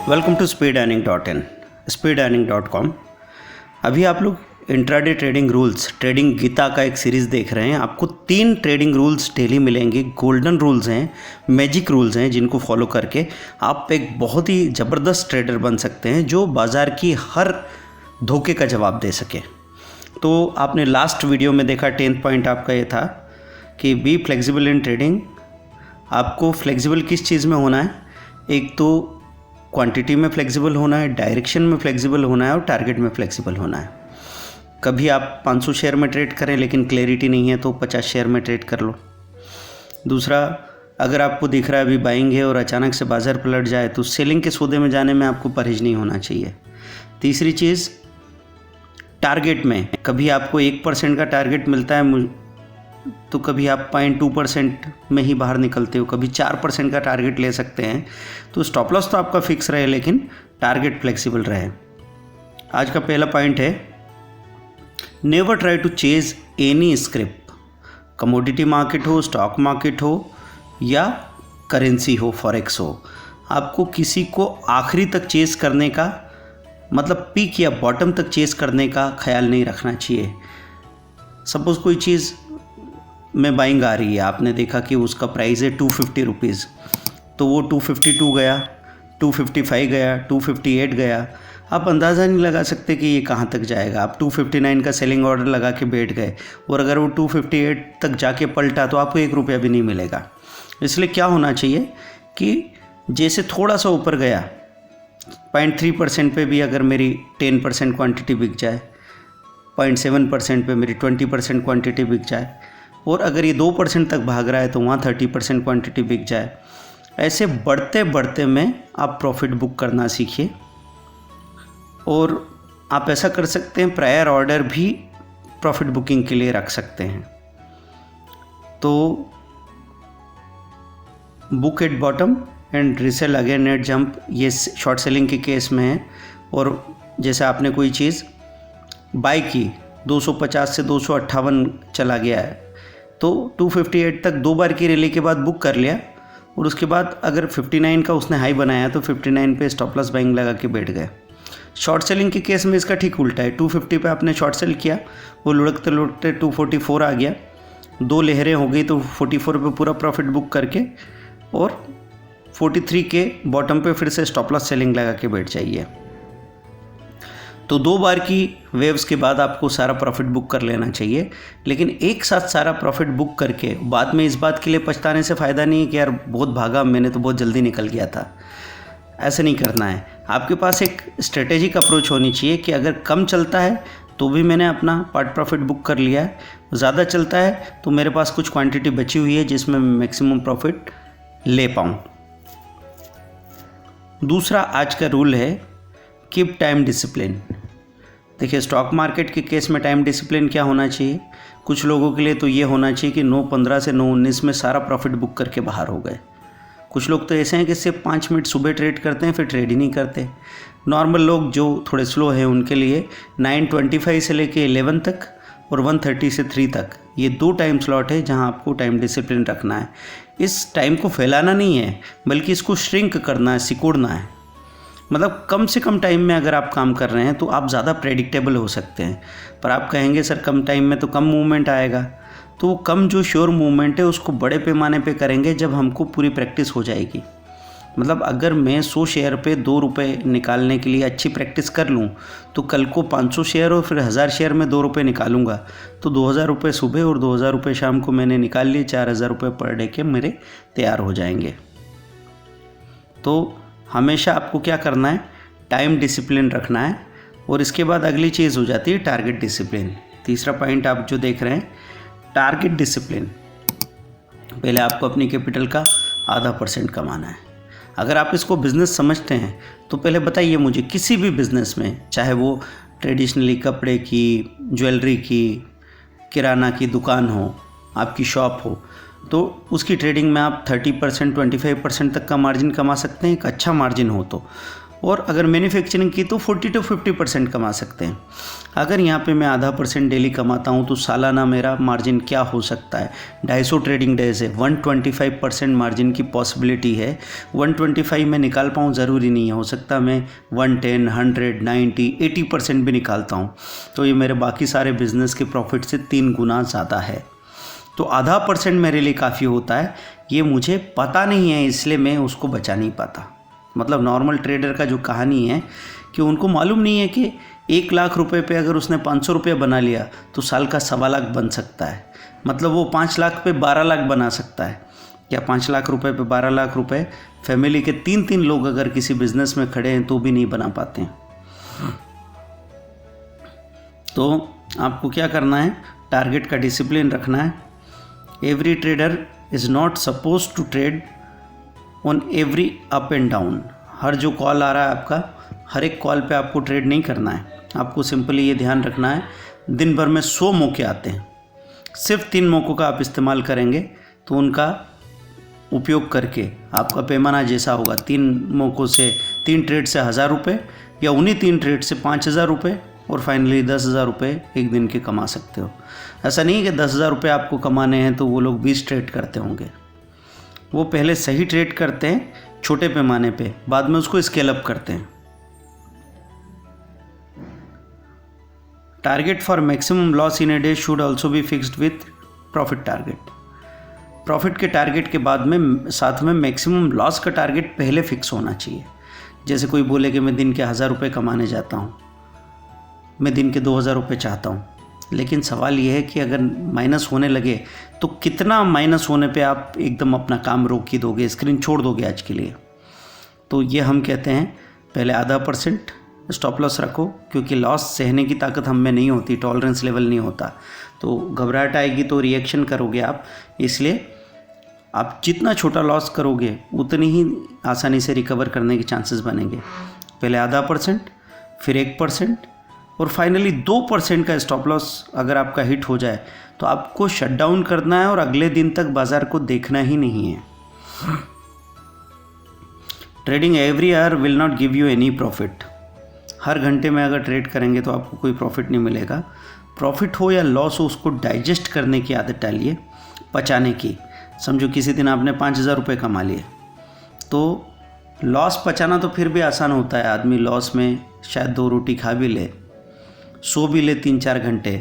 Welcome to speedearning.in speedearning.com। अभी आप लोग intraday trading rules trading Gita का एक सीरीज़ देख रहे हैं। आपको 3 ट्रेडिंग रूल्स डेली मिलेंगे। गोल्डन रूल्स हैं, मैजिक रूल्स हैं, जिनको फॉलो करके आप एक बहुत ही ज़बरदस्त ट्रेडर बन सकते हैं जो बाज़ार की हर धोखे का जवाब दे सके। तो आपने लास्ट वीडियो में देखा 10th पॉइंट आपका ये था कि बी फ्लेक्सिबल इन ट्रेडिंग। आपको फ्लेक्सिबल किस चीज़ में होना है? एक तो क्वांटिटी में फ्लेक्सिबल होना है, डायरेक्शन में फ्लेक्सिबल होना है और टारगेट में फ्लेक्सिबल होना है। कभी आप 500 शेयर में ट्रेड करें लेकिन क्लैरिटी नहीं है तो 50 शेयर में ट्रेड कर लो। दूसरा, अगर आपको दिख रहा है अभी बाइंग है और अचानक से बाज़ार पलट जाए तो सेलिंग के सौदे में जाने में आपको परहेज नहीं होना चाहिए। तीसरी चीज़, टारगेट में कभी आपको 1% का टारगेट मिलता है तो कभी आप 0.2% में ही बाहर निकलते हो, कभी 4% का टारगेट ले सकते हैं। तो स्टॉप लॉस तो आपका फिक्स रहे लेकिन टारगेट फ्लेक्सिबल रहे। आज का पहला पॉइंट है, never try to chase any script. Commodity market हो, स्टॉक मार्केट हो या करेंसी हो, फॉरेक्स हो, आपको किसी को आखिरी तक चेज करने का मतलब पीक या बॉटम तक चेज करने का ख्याल नहीं रखना चाहिए। सपोज़ कोई चीज़ में बाइंग आ रही है, आपने देखा कि उसका प्राइस है 250 रुपीज़, तो वो 252 गया, 255 गया, 258 गया। आप अंदाज़ा नहीं लगा सकते कि ये कहाँ तक जाएगा। आप 259 का सेलिंग ऑर्डर लगा के बैठ गए और अगर वो 258 तक जाके पलटा तो आपको 1 रुपया भी नहीं मिलेगा। इसलिए क्या होना चाहिए कि जैसे थोड़ा सा ऊपर गया 0.3% पे भी अगर मेरी 10% क्वांटिटी बिक जाए, 0.7% पे मेरी 20% क्वांटिटी बिक जाए और अगर ये 2% तक भाग रहा है तो वहाँ 30% क्वांटिटी बिक जाए। ऐसे बढ़ते बढ़ते में आप प्रॉफिट बुक करना सीखिए। और आप ऐसा कर सकते हैं, प्रायर ऑर्डर भी प्रॉफिट बुकिंग के लिए रख सकते हैं। तो book at bottom and resell again at jump, ये शॉर्ट सेलिंग के केस में है। और जैसे आपने कोई चीज़ बाय की, 250 से 258 चला गया है तो 258 तक 2 बार की रैली के बाद बुक कर लिया और उसके बाद अगर 59 का उसने हाई बनाया तो 59 पे स्टॉप लॉस बाइंग लगा के बैठ गए। शॉर्ट सेलिंग के केस में इसका ठीक उल्टा है। 250 पे आपने शॉर्ट सेल किया, वो लुढ़कते लुढ़कते 244 आ गया, 2 लहरें हो गई तो 44 पे पूरा प्रॉफिट बुक करके और 43 के बॉटम पे फिर से स्टॉप लॉस सेलिंग लगा के बैठ जाइए। तो 2 बार की वेव्स के बाद आपको सारा प्रॉफिट बुक कर लेना चाहिए। लेकिन एक साथ सारा प्रॉफिट बुक करके बाद में इस बात के लिए पछताने से फ़ायदा नहीं है कि यार बहुत भागा, मैंने तो बहुत जल्दी निकल गया था। ऐसे नहीं करना है। आपके पास एक स्ट्रेटेजिक अप्रोच होनी चाहिए कि अगर कम चलता है तो भी मैंने अपना पार्ट प्रॉफिट बुक कर लिया है, ज़्यादा चलता है तो मेरे पास कुछ क्वांटिटी बची हुई है जिसमें मैं मैक्सिमम प्रॉफिट ले पाऊँ। दूसरा आज का रूल है, कीप टाइम डिसिप्लिन। देखिए, स्टॉक मार्केट के केस में टाइम डिसिप्लिन क्या होना चाहिए? कुछ लोगों के लिए तो ये होना चाहिए कि 9:15 से 9:19 में सारा प्रॉफिट बुक करके बाहर हो गए। कुछ लोग तो ऐसे हैं कि सिर्फ 5 मिनट सुबह ट्रेड करते हैं फिर ट्रेड ही नहीं करते। नॉर्मल लोग जो थोड़े स्लो हैं उनके लिए 9:25 से लेके 11 तक और 1:30 से 3 तक ये 2 टाइम स्लॉट है जहां आपको टाइम डिसिप्लिन रखना है। इस टाइम को फैलाना नहीं है बल्कि इसको श्रिंक करना है, सिकुड़ना है। मतलब कम से कम टाइम में अगर आप काम कर रहे हैं तो आप ज़्यादा प्रेडिक्टेबल हो सकते हैं। पर आप कहेंगे सर कम टाइम में तो कम मूवमेंट आएगा, तो वो कम जो श्योर मूवमेंट है उसको बड़े पैमाने पे करेंगे जब हमको पूरी प्रैक्टिस हो जाएगी। मतलब अगर मैं 100 शेयर पे 2 रुपये निकालने के लिए अच्छी प्रैक्टिस कर लूँ तो कल को 500 शेयर और फिर 1000 शेयर में 2 रुपये निकालूंगा तो 2000 रुपये सुबह और 2000 रुपये शाम को मैंने निकाल लिए, 4000 रुपये पर डे के मेरे तैयार हो जाएंगे। तो हमेशा आपको क्या करना है, टाइम डिसिप्लिन रखना है। और इसके बाद अगली चीज़ हो जाती है टारगेट डिसिप्लिन। तीसरा पॉइंट आप जो देख रहे हैं, टारगेट डिसिप्लिन। पहले आपको अपनी कैपिटल का 0.5% कमाना है। अगर आप इसको बिज़नेस समझते हैं तो पहले बताइए मुझे, किसी भी बिज़नेस में, चाहे वो ट्रेडिशनली कपड़े की, ज्वेलरी की, किराना की दुकान हो, आपकी शॉप हो, तो उसकी ट्रेडिंग में आप 30%, 25% तक का मार्जिन कमा सकते हैं, एक अच्छा मार्जिन हो तो। और अगर मैन्युफैक्चरिंग की तो 40 to 50% कमा सकते हैं। अगर यहाँ पे मैं आधा % डेली कमाता हूँ तो सालाना मेरा मार्जिन क्या हो सकता है? 250 ट्रेडिंग डेज है, 125% मार्जिन की पॉसिबिलिटी है। 125 में निकाल पाऊँ ज़रूरी नहीं है, हो सकता मैं 110, 100, 90, 80% भी निकालता हूँ, तो ये मेरे बाकी सारे बिजनेस के प्रॉफिट से 3 गुना ज़्यादा है। तो आधा % मेरे लिए काफ़ी होता है। ये मुझे पता नहीं है, इसलिए मैं उसको बचा नहीं पाता। मतलब नॉर्मल ट्रेडर का जो कहानी है कि उनको मालूम नहीं है कि 1 लाख रुपए पे अगर उसने 500 रुपये बना लिया तो साल का 1.25 लाख बन सकता है। मतलब वो 5 लाख पे 12 लाख बना सकता है। क्या 5 लाख रुपए पे 12 लाख रुपए फैमिली के 3 लोग अगर किसी बिजनेस में खड़े हैं तो भी नहीं बना पाते हैं। तो आपको क्या करना है? टारगेट का डिसिप्लिन रखना है। Every trader is not suppose to trade on every up and down. हर जो कॉल आ रहा है आपका, हर एक कॉल पे आपको ट्रेड नहीं करना है। आपको सिंपली ये ध्यान रखना है, दिन भर में 100 मौके आते हैं, सिर्फ 3 मौक़ों का आप इस्तेमाल करेंगे तो उनका उपयोग करके आपका पैमाना जैसा होगा, 3 मौक़ों से 3 ट्रेड से 1000 रुपये या उन्हीं 3 ट्रेड से 5000 रुपये और फाइनली 10,000 रुपये एक दिन के कमा सकते हो। ऐसा नहीं है कि 10,000 रुपये आपको कमाने हैं तो वो लोग 20 ट्रेड करते होंगे। वो पहले सही ट्रेड करते हैं छोटे पैमाने पे, बाद में उसको स्केल अप करते हैं। Target for maximum loss in a day should also be fixed with profit target. Profit के टारगेट के बाद में साथ में मैक्सिमम लॉस का टारगेट पहले फिक्स होना चाहिए। जैसे कोई बोले कि मैं दिन के 1000 रुपये कमाने जाता हूँ, मैं दिन के 2000 रुपये चाहता हूँ, लेकिन सवाल ये है कि अगर माइनस होने लगे तो कितना माइनस होने पे आप एकदम अपना काम रोक ही दोगे, स्क्रीन छोड़ दोगे आज के लिए? तो ये हम कहते हैं पहले आधा % स्टॉप लॉस रखो, क्योंकि लॉस सहने की ताकत हम में नहीं होती, टॉलरेंस लेवल नहीं होता। तो घबराहट आएगी तो रिएक्शन करोगे आप, इसलिए आप जितना छोटा लॉस करोगे उतनी ही आसानी से रिकवर करने के चांसेस बनेंगे। पहले आधा %, फिर 1% और फाइनली 2% का स्टॉप लॉस अगर आपका हिट हो जाए तो आपको शट डाउन करना है और अगले दिन तक बाजार को देखना ही नहीं है। Trading every hour will not give you any profit. हर घंटे में अगर ट्रेड करेंगे तो आपको कोई प्रॉफिट नहीं मिलेगा। प्रॉफिट हो या लॉस हो, उसको डाइजेस्ट करने की आदत डालिए, पचाने की। समझो किसी दिन आपने 5000 रुपये कमा लिए, तो लॉस पचाना तो फिर भी आसान होता है। आदमी लॉस में शायद 2 रोटी खा भी ले, सो भी ले 3-4 घंटे,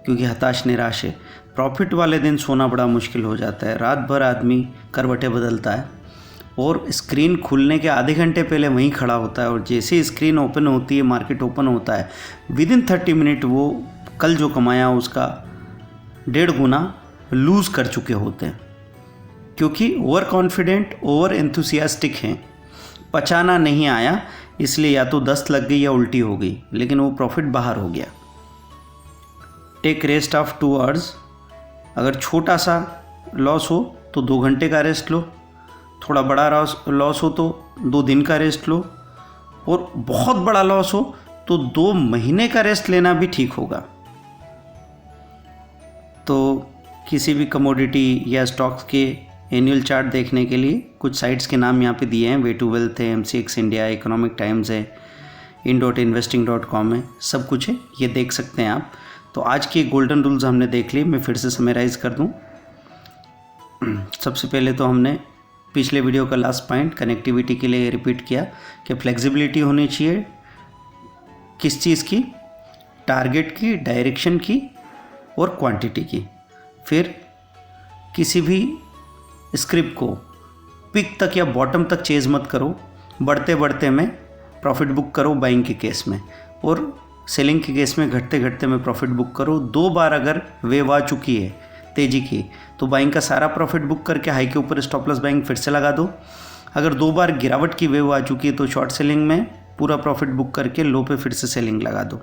क्योंकि हताश निराश है। प्रॉफिट वाले दिन सोना बड़ा मुश्किल हो जाता है। रात भर आदमी करवटें बदलता है और स्क्रीन खुलने के आधे घंटे पहले वहीं खड़ा होता है, और जैसे ही स्क्रीन ओपन होती है, मार्केट ओपन होता है, विदिन 30 मिनट वो कल जो कमाया उसका 1.5 गुना लूज़ कर चुके होते हैं, क्योंकि ओवर कॉन्फिडेंट, ओवर एंथुसियास्टिक हैं। पचाना नहीं आया, इसलिए या तो दस्त लग गई या उल्टी हो गई, लेकिन वो प्रॉफिट बाहर हो गया। Take rest of 2 hours. अगर छोटा सा लॉस हो तो 2 घंटे का रेस्ट लो, थोड़ा बड़ा लॉस हो तो 2 दिन का रेस्ट लो, और बहुत बड़ा लॉस हो तो 2 महीने का रेस्ट लेना भी ठीक होगा। तो किसी भी कमोडिटी या स्टॉक्स के एनुअल चार्ट देखने के लिए कुछ साइट्स के नाम यहाँ पे दिए हैं। वे टू वेल्थ है, MCX इंडिया, इकोनॉमिक टाइम्स है, in.investing.com है, सब कुछ है, ये देख सकते हैं आप। तो आज के गोल्डन रूल्स हमने देख लिए। मैं फिर से समराइज़ कर दूँ। सबसे पहले तो हमने पिछले वीडियो का लास्ट पॉइंट कनेक्टिविटी के लिए रिपीट किया कि फ्लेक्सिबिलिटी होनी चाहिए किस चीज़ की? टारगेट की, डायरेक्शन की और क्वांटिटी की। फिर किसी भी स्क्रिप्ट को पिक तक या बॉटम तक चेज मत करो, बढ़ते बढ़ते में प्रॉफिट बुक करो बाइंग के केस में, और सेलिंग के केस में घटते घटते में प्रॉफिट बुक करो। 2 बार अगर वेव आ चुकी है तेज़ी की तो बाइंग का सारा प्रॉफिट बुक करके हाई के ऊपर स्टॉप लॉस बाइंग फिर से लगा दो। अगर 2 बार गिरावट की वेव आ चुकी है तो शॉर्ट सेलिंग में पूरा प्रॉफिट बुक करके लो पे फिर से सेलिंग लगा दो।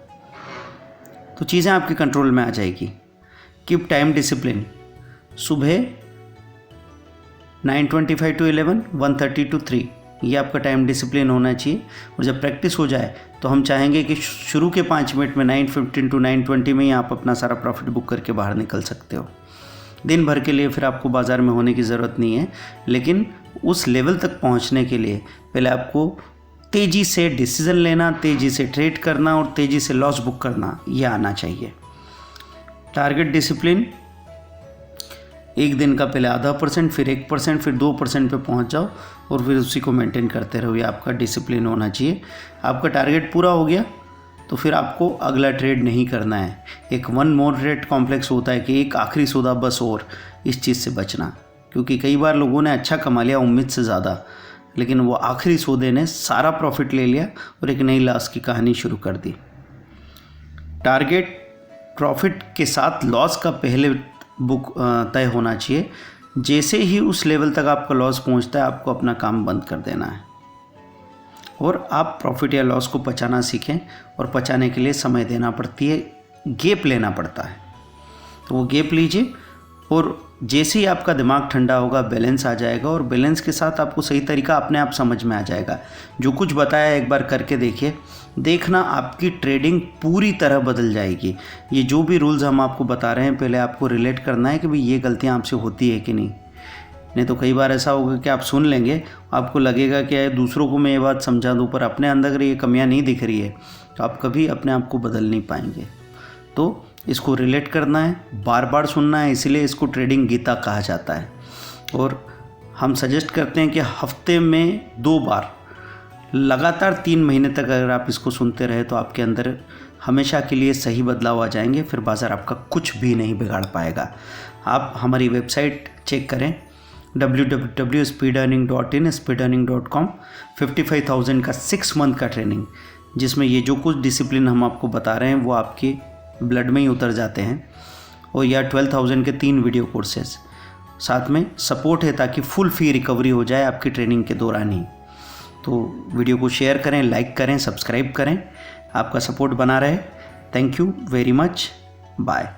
तो चीज़ें आपके कंट्रोल में आ जाएगी। Keep time discipline. सुबह 9:25 to 11, 1:30 to 3, ये आपका टाइम डिसिप्लिन होना चाहिए। और जब प्रैक्टिस हो जाए तो हम चाहेंगे कि शुरू के 5 मिनट में 9:15 to 9:20 में ही आप अपना सारा प्रॉफिट बुक करके बाहर निकल सकते हो। दिन भर के लिए फिर आपको बाज़ार में होने की ज़रूरत नहीं है, लेकिन उस लेवल तक पहुंचने के लिए पहले आपको तेज़ी से डिसीज़न लेना, तेज़ी से ट्रेड करना और तेज़ी से लॉस बुक करना, ये आना चाहिए। टारगेट डिसिप्लिन, एक दिन का पहले 0.5%, फिर 1%, फिर 2% पे पहुंच जाओ और फिर उसी को मेंटेन करते रहो। ये आपका डिसिप्लिन होना चाहिए। आपका टारगेट पूरा हो गया तो फिर आपको अगला ट्रेड नहीं करना है। एक वन मोर ट्रेड कॉम्प्लेक्स होता है कि एक आखिरी सौदा बस, और इस चीज़ से बचना, क्योंकि कई बार लोगों ने अच्छा कमा लिया उम्मीद से ज़्यादा, लेकिन वो आखिरी सौदे ने सारा प्रॉफिट ले लिया और एक नई लॉस की कहानी शुरू कर दी। टारगेट प्रॉफिट के साथ लॉस का पहले बुक तय होना चाहिए। जैसे ही उस लेवल तक आपका लॉस पहुंचता है, आपको अपना काम बंद कर देना है और आप प्रॉफिट या लॉस को पचाना सीखें। और पचाने के लिए समय देना पड़ती है, गैप लेना पड़ता है। तो वो गैप लीजिए और जैसे ही आपका दिमाग ठंडा होगा, बैलेंस आ जाएगा और बैलेंस के साथ आपको सही तरीका अपने आप समझ में आ जाएगा। जो कुछ बताया एक बार करके देखिए, देखना आपकी ट्रेडिंग पूरी तरह बदल जाएगी। ये जो भी रूल्स हम आपको बता रहे हैं, पहले आपको रिलेट करना है कि भाई ये गलतियाँ आपसे होती है कि नहीं तो कई बार ऐसा होगा कि आप सुन लेंगे, आपको लगेगा कि दूसरों को मैं ये बात समझा दूँ, पर अपने अंदर ये कमियाँ नहीं दिख रही है, तो आप कभी अपने आप को बदल नहीं पाएंगे। तो इसको रिलेट करना है, बार बार सुनना है, इसीलिए इसको ट्रेडिंग गीता कहा जाता है। और हम सजेस्ट करते हैं कि हफ्ते में 2 बार लगातार 3 महीने तक अगर आप इसको सुनते रहे तो आपके अंदर हमेशा के लिए सही बदलाव आ जाएंगे। फिर बाज़ार आपका कुछ भी नहीं बिगाड़ पाएगा। आप हमारी वेबसाइट चेक करें www.speedearning.in, speedearning.com। 55,000 का 6 मंथ का ट्रेनिंग, जिसमें ये जो कुछ डिसिप्लिन हम आपको बता रहे हैं वो आपके ब्लड में ही उतर जाते हैं। और या 12,000 के 3 वीडियो कोर्सेज, साथ में सपोर्ट है ताकि फुल फी रिकवरी हो जाए आपकी ट्रेनिंग के दौरान ही। तो वीडियो को शेयर करें, लाइक करें, सब्सक्राइब करें। आपका सपोर्ट बना रहे। Thank you very much. Bye.